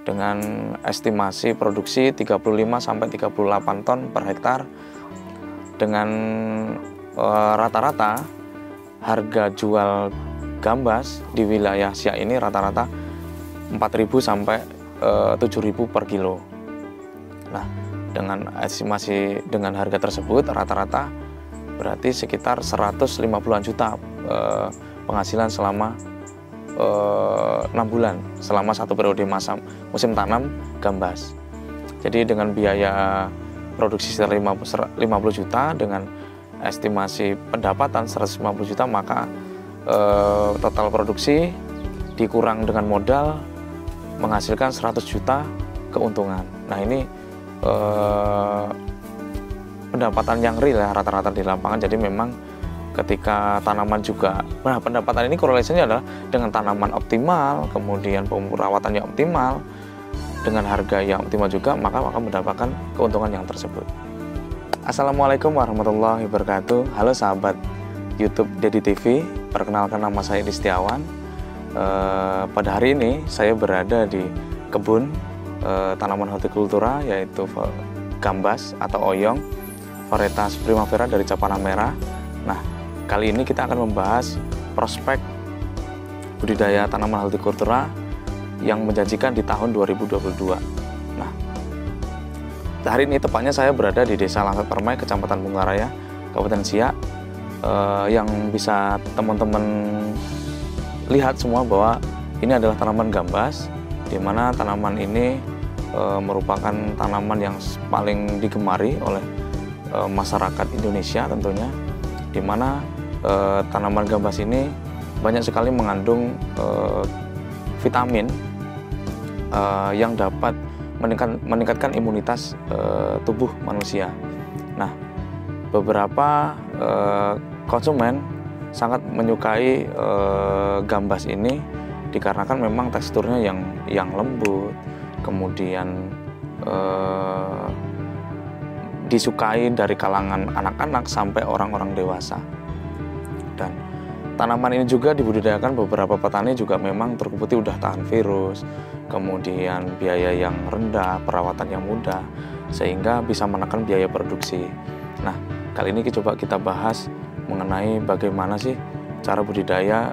dengan estimasi produksi 35 sampai 38 ton per hektar, dengan rata-rata harga jual gambas di wilayah Siak ini rata-rata 4.000 sampai 7.000 per kilo. Nah, dengan estimasi dengan harga tersebut rata-rata berarti sekitar 150-an juta penghasilan selama 6 bulan, selama satu periode masa musim tanam gambas. Jadi dengan biaya produksi sekitar 50 juta dengan estimasi pendapatan 150 juta, maka total produksi dikurang dengan modal menghasilkan 100 juta keuntungan. Nah, ini pendapatan yang real ya, rata-rata di lapangan. Jadi memang ketika tanaman juga, nah pendapatan ini korelasinya adalah dengan tanaman optimal, kemudian perawatan yang optimal, dengan harga yang optimal juga, maka mendapatkan keuntungan yang tersebut. Assalamualaikum warahmatullahi wabarakatuh. Halo sahabat YouTube Dedi TV, perkenalkan nama saya Edi Setiawan. Pada hari ini saya berada di kebun tanaman hortikultura, yaitu gambas atau oyong varietas Primavera dari Capana Merah. Nah, kali ini kita akan membahas prospek budidaya tanaman hortikultura yang menjanjikan di tahun 2022. Nah, hari ini tepatnya saya berada di Desa Langsat Permai, Kecamatan Bungkaraya, Kabupaten Siak, yang bisa teman-teman lihat semua bahwa ini adalah tanaman gambas, di mana tanaman ini merupakan tanaman yang paling digemari oleh masyarakat Indonesia tentunya, di mana tanaman gambas ini banyak sekali mengandung vitamin yang dapat meningkatkan imunitas tubuh manusia. Nah, beberapa konsumen sangat menyukai gambas ini dikarenakan memang teksturnya yang lembut, kemudian disukai dari kalangan anak-anak sampai orang-orang dewasa. Dan tanaman ini juga dibudidayakan beberapa petani juga memang terbukti udah tahan virus, kemudian biaya yang rendah, perawatan yang mudah, sehingga bisa menekan biaya produksi. Nah, kali ini coba kita bahas mengenai bagaimana sih cara budidaya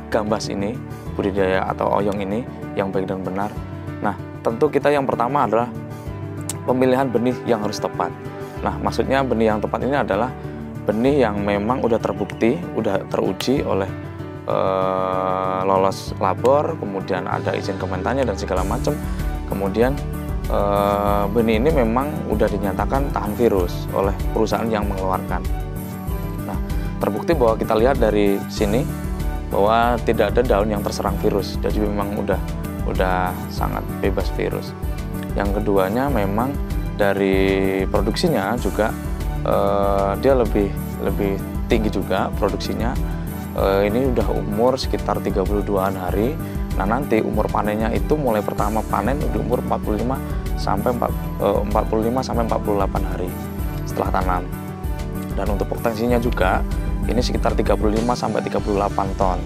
gambas ini, budidaya atau oyong ini yang baik dan benar. Nah, tentu kita yang pertama adalah pemilihan benih yang harus tepat. Nah, maksudnya benih yang tepat ini adalah benih yang memang udah terbukti, udah teruji oleh lolos labor, kemudian ada izin kementannya dan segala macam. Kemudian benih ini memang udah dinyatakan tahan virus oleh perusahaan yang mengeluarkan. Nah, terbukti bahwa kita lihat dari sini bahwa tidak ada daun yang terserang virus, jadi memang udah sangat bebas virus. Yang keduanya memang dari produksinya juga dia lebih tinggi juga produksinya. Ini udah umur sekitar 32-an hari. Nah, nanti umur panennya itu mulai pertama panen di umur 45 sampai 48 hari setelah tanam. Dan untuk potensinya juga ini sekitar 35 sampai 38 ton.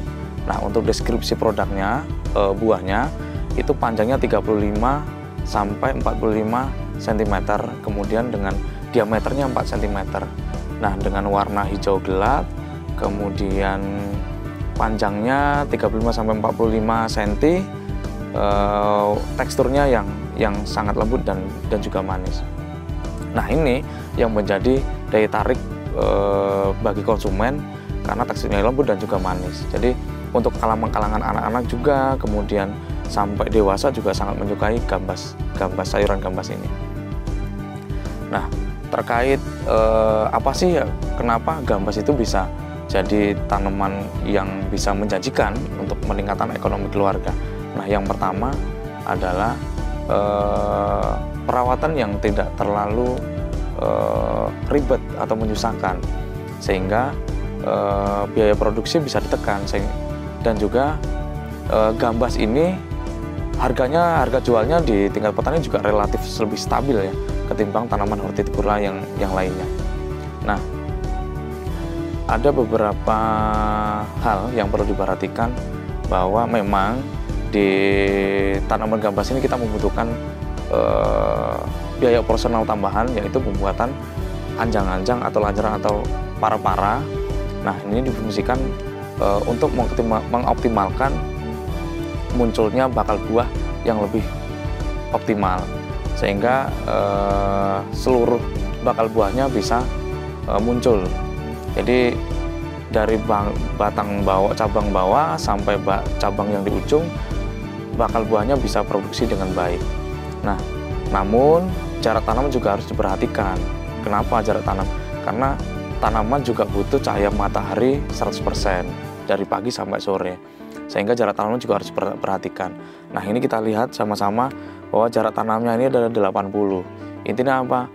Nah, untuk deskripsi produknya, buahnya itu panjangnya 35 sampai 45 cm, kemudian dengan diameternya 4 cm. Nah, dengan warna hijau gelap, kemudian panjangnya 35 sampai 45 cm, teksturnya yang sangat lembut dan juga manis. Nah, ini yang menjadi daya tarik bagi konsumen karena teksturnya lembut dan juga manis. Jadi untuk kalangan anak-anak juga, kemudian sampai dewasa juga sangat menyukai gambas sayuran gambas ini. Nah, terkait apa sih ya, kenapa gambas itu bisa jadi tanaman yang bisa menjanjikan untuk meningkatkan ekonomi keluarga? Nah, yang pertama adalah perawatan yang tidak terlalu ribet atau menyusahkan, sehingga biaya produksi bisa ditekan, dan juga gambas ini harga jualnya di tingkat petani juga relatif lebih stabil ya ketimbang tanaman hortikultura yang lainnya. Nah, ada beberapa hal yang perlu diperhatikan bahwa memang di tanaman gambas ini kita membutuhkan biaya operasional tambahan, yaitu pembuatan anjang-anjang atau lancaran atau para-para. Nah, ini difungsikan untuk mengoptimalkan munculnya bakal buah yang lebih optimal, sehingga seluruh bakal buahnya bisa muncul. Jadi dari batang bawah, cabang bawah sampai cabang yang di ujung, bakal buahnya bisa produksi dengan baik. Nah, namun jarak tanam juga harus diperhatikan. Kenapa jarak tanam? Karena tanaman juga butuh cahaya matahari 100% dari pagi sampai sore, sehingga jarak tanamnya juga harus diperhatikan. Nah, ini kita lihat sama-sama bahwa jarak tanamnya ini adalah 80. Intinya apa?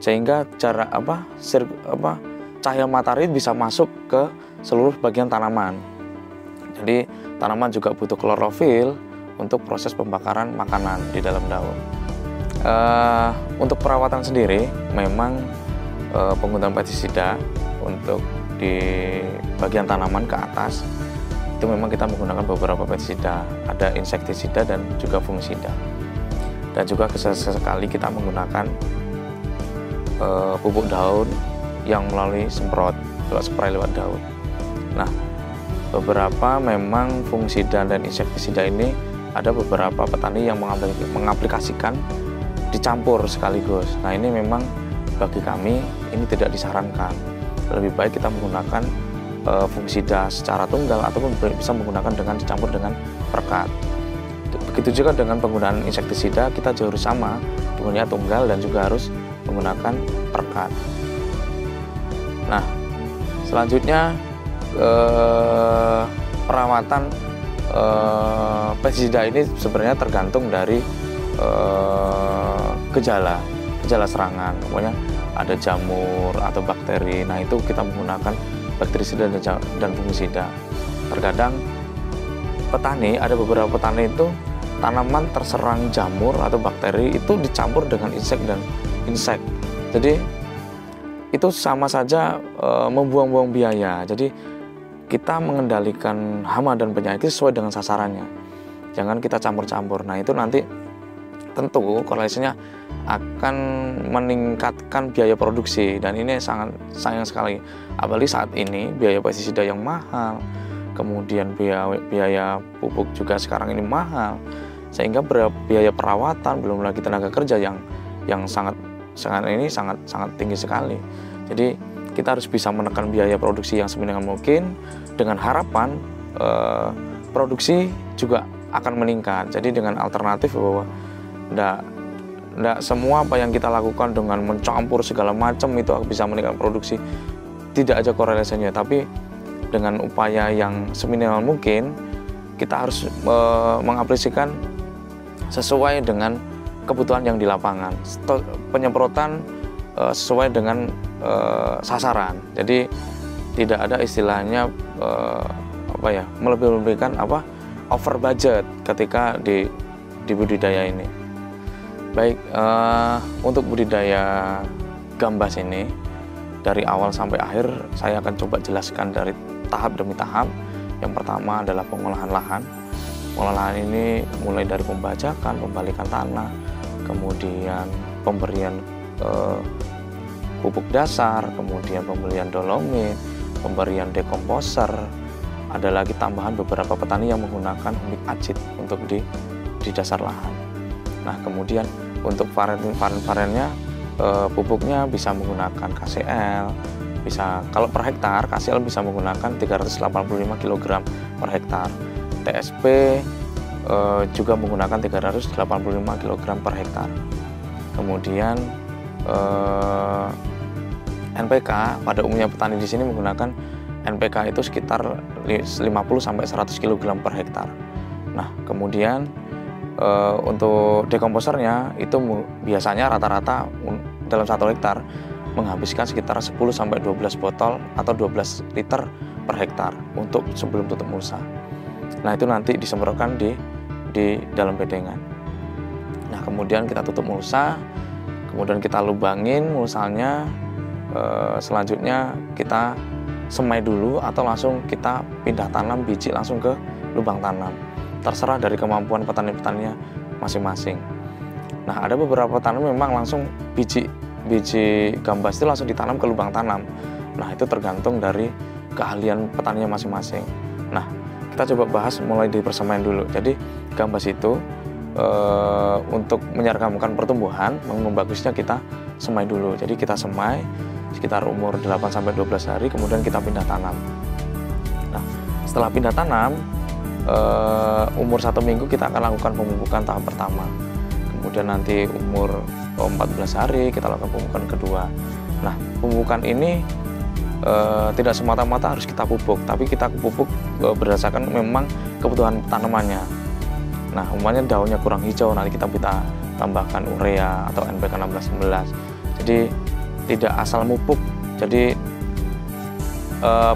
Sehingga jarak cahaya matahari bisa masuk ke seluruh bagian tanaman. Jadi tanaman juga butuh klorofil untuk proses pembakaran makanan di dalam daun. Untuk perawatan sendiri memang penggunaan pestisida untuk di bagian tanaman ke atas itu memang kita menggunakan beberapa pestisida, ada insektisida dan juga fungisida. Dan juga sesekali kita menggunakan pupuk daun yang melalui semprot, spray lewat daun. Nah, beberapa memang fungisida dan insektisida ini ada beberapa petani yang mengaplikasikan dicampur sekaligus. Nah, ini memang bagi kami ini tidak disarankan. Lebih baik kita menggunakan fungisida secara tunggal ataupun bisa menggunakan dengan dicampur dengan perekat. Begitu juga dengan penggunaan insektisida, kita juga harus sama, penggunanya tunggal dan juga harus menggunakan perekat. Nah, selanjutnya perawatan pestisida ini sebenarnya tergantung dari gejala serangan. Pokoknya ada jamur atau bakteri, nah itu kita menggunakan bakterisida dan fungisida. Terkadang ada beberapa petani itu tanaman terserang jamur atau bakteri itu dicampur dengan insek. Jadi itu sama saja membuang-buang biaya. Jadi kita mengendalikan hama dan penyakit sesuai dengan sasarannya. Jangan kita campur-campur. Nah, itu nanti tentu korelasinya akan meningkatkan biaya produksi, dan ini sangat sayang sekali. Apalagi saat ini biaya pestisida yang mahal, kemudian biaya pupuk juga sekarang ini mahal, sehingga biaya perawatan belum lagi tenaga kerja yang sangat tinggi sekali. Jadi kita harus bisa menekan biaya produksi yang seminimal mungkin dengan harapan produksi juga akan meningkat. Jadi dengan alternatif bahwa tidak semua apa yang kita lakukan dengan mencampur segala macam itu bisa meningkatkan produksi, tidak ada korelasinya. Tapi dengan upaya yang seminimal mungkin kita harus mengaplikasikan sesuai dengan kebutuhan yang di lapangan, penyemprotan sesuai dengan sasaran. Jadi tidak ada istilahnya melebih-lebihkan over budget ketika di budidaya ini. Baik, untuk budidaya gambas ini dari awal sampai akhir saya akan coba jelaskan dari tahap demi tahap. Yang pertama adalah pengolahan lahan. Pengolahan ini mulai dari pembajakan, pembalikan tanah, kemudian pemberian pupuk dasar, kemudian pemberian dolomit, pemberian dekomposer. Ada lagi tambahan beberapa petani yang menggunakan humic acid untuk di dasar lahan. Nah, kemudian untuk varian-variannya pupuknya bisa menggunakan KCL, bisa kalau per hektar KCL bisa menggunakan 385 kg per hektar. TSP juga menggunakan 385 kg per hektar. Kemudian NPK pada umumnya petani di sini menggunakan NPK itu sekitar 50 sampai 100 kg per hektar. Nah, kemudian untuk dekomposernya itu biasanya rata-rata dalam 1 hektar menghabiskan sekitar 10 sampai 12 botol atau 12 liter per hektar untuk sebelum tutup mulsa. Nah, itu nanti disemprotkan di dalam bedengan. Nah, kemudian kita tutup mulsa, kemudian kita lubangin mulsanya, selanjutnya kita semai dulu atau langsung kita pindah tanam biji langsung ke lubang tanam. terserah dari kemampuan petani-petaninya masing-masing. Nah, ada beberapa petani memang langsung biji gambas itu langsung ditanam ke lubang tanam. Nah, itu tergantung dari keahlian petaninya masing-masing. Nah, kita coba bahas mulai dari persemaian dulu. Jadi gambas itu untuk menyergamkan pertumbuhan, memang bagusnya kita semai dulu. Jadi kita semai sekitar umur 8-12 hari, kemudian kita pindah tanam. Nah, setelah pindah tanam, umur 1 minggu kita akan lakukan pemupukan tahap pertama. Kemudian nanti umur 14 hari kita lakukan pemupukan kedua. Nah, pemupukan ini tidak semata-mata harus kita pupuk, tapi kita pupuk berdasarkan memang kebutuhan tanamannya. Nah, umpamanya daunnya kurang hijau, nanti kita tambahkan urea atau NPK 16-11. Jadi tidak asal mupuk. Jadi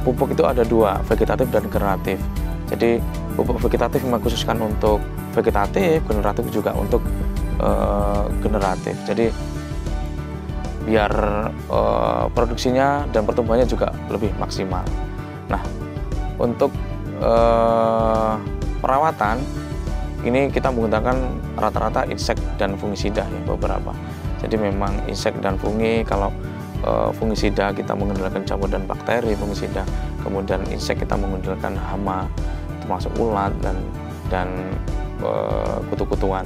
pupuk itu ada 2, vegetatif dan generatif. Jadi pupuk vegetatif mengkhususkan untuk vegetatif, generatif juga untuk generatif. Jadi biar produksinya dan pertumbuhannya juga lebih maksimal. Nah, untuk perawatan ini kita menggunakan rata-rata insek dan fungisida ya, beberapa. Jadi memang insek dan fungi, kalau fungisida kita menggunakan jamur dan bakteri fungisida, kemudian insek kita menggunakan hama termasuk ulat dan kutu-kutuan.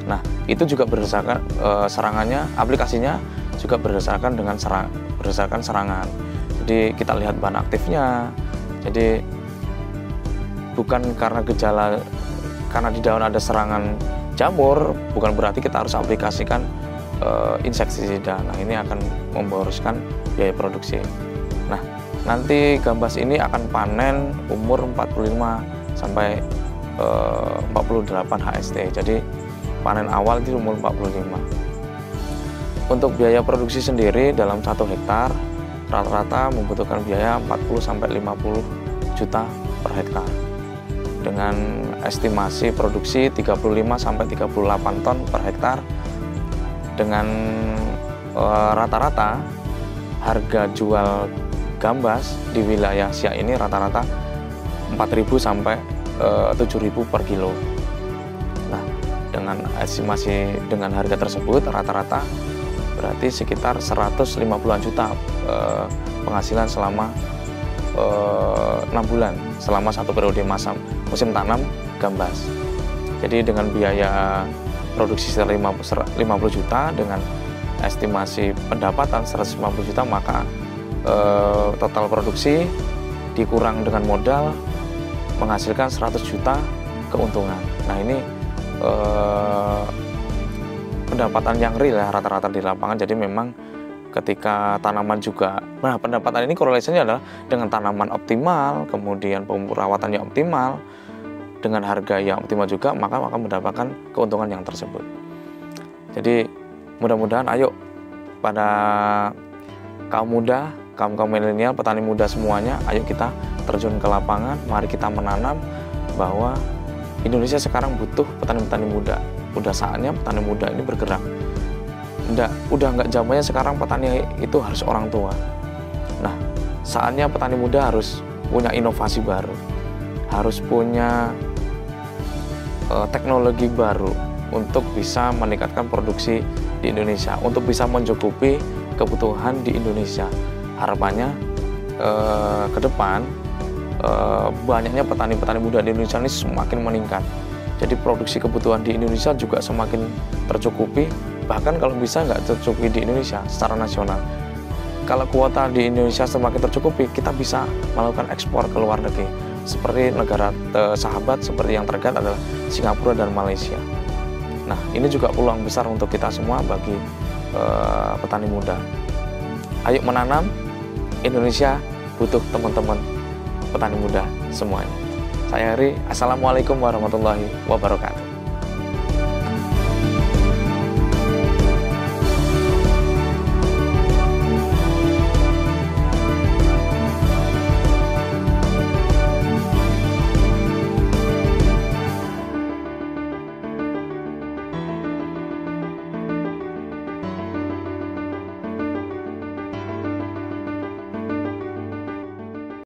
Nah, itu juga berdasarkan serangannya, aplikasinya juga berdasarkan serangan. Jadi kita lihat bahan aktifnya. Jadi bukan karena gejala, karena di daun ada serangan jamur, bukan berarti kita harus aplikasikan insektisida. Nah, ini akan memboroskan biaya produksi. Nah, nanti gambas ini akan panen umur 45 sampai 48 HST. Jadi panen awal itu umur 45. Untuk biaya produksi sendiri dalam 1 hektar rata-rata membutuhkan biaya 40 sampai 50 juta per hektar. Dengan estimasi produksi 35 sampai 38 ton per hektar. Dengan rata-rata harga jual gambas di wilayah Siak ini rata-rata 4.000 sampai 7.000 per kilo. Nah, dengan estimasi dengan harga tersebut rata-rata berarti sekitar 150-an juta penghasilan selama 6 bulan, selama 1 periode masa musim tanam gambas. Jadi dengan biaya produksi 50 juta dengan estimasi pendapatan 150 juta, maka total produksi dikurang dengan modal menghasilkan 100 juta keuntungan. Nah, ini pendapatan yang real ya, rata-rata di lapangan. Jadi memang ketika tanaman juga, nah pendapatan ini korelasinya adalah dengan tanaman optimal, kemudian perawatannya optimal, dengan harga yang optimal juga, maka akan mendapatkan keuntungan yang tersebut. Jadi mudah-mudahan ayo pada kaum muda, kaum milenial, petani muda semuanya, ayo kita terjun ke lapangan, mari kita menanam, bahwa Indonesia sekarang butuh petani-petani muda. Udah saatnya petani muda ini bergerak. Udah nggak zamannya sekarang petani itu harus orang tua. Nah, saatnya petani muda harus punya inovasi baru, harus punya teknologi baru untuk bisa meningkatkan produksi di Indonesia, untuk bisa mencukupi kebutuhan di Indonesia. Harapannya ke depan banyaknya petani-petani muda di Indonesia ini semakin meningkat. Jadi produksi kebutuhan di Indonesia juga semakin tercukupi, bahkan kalau bisa nggak tercukupi di Indonesia secara nasional. Kalau kuota di Indonesia semakin tercukupi, kita bisa melakukan ekspor ke luar negeri. Seperti negara sahabat seperti yang terdekat adalah Singapura dan Malaysia. Nah, ini juga peluang besar untuk kita semua bagi petani muda. Ayo menanam, Indonesia butuh teman-teman petani muda semuanya. Saya Heri, Assalamualaikum warahmatullahi wabarakatuh.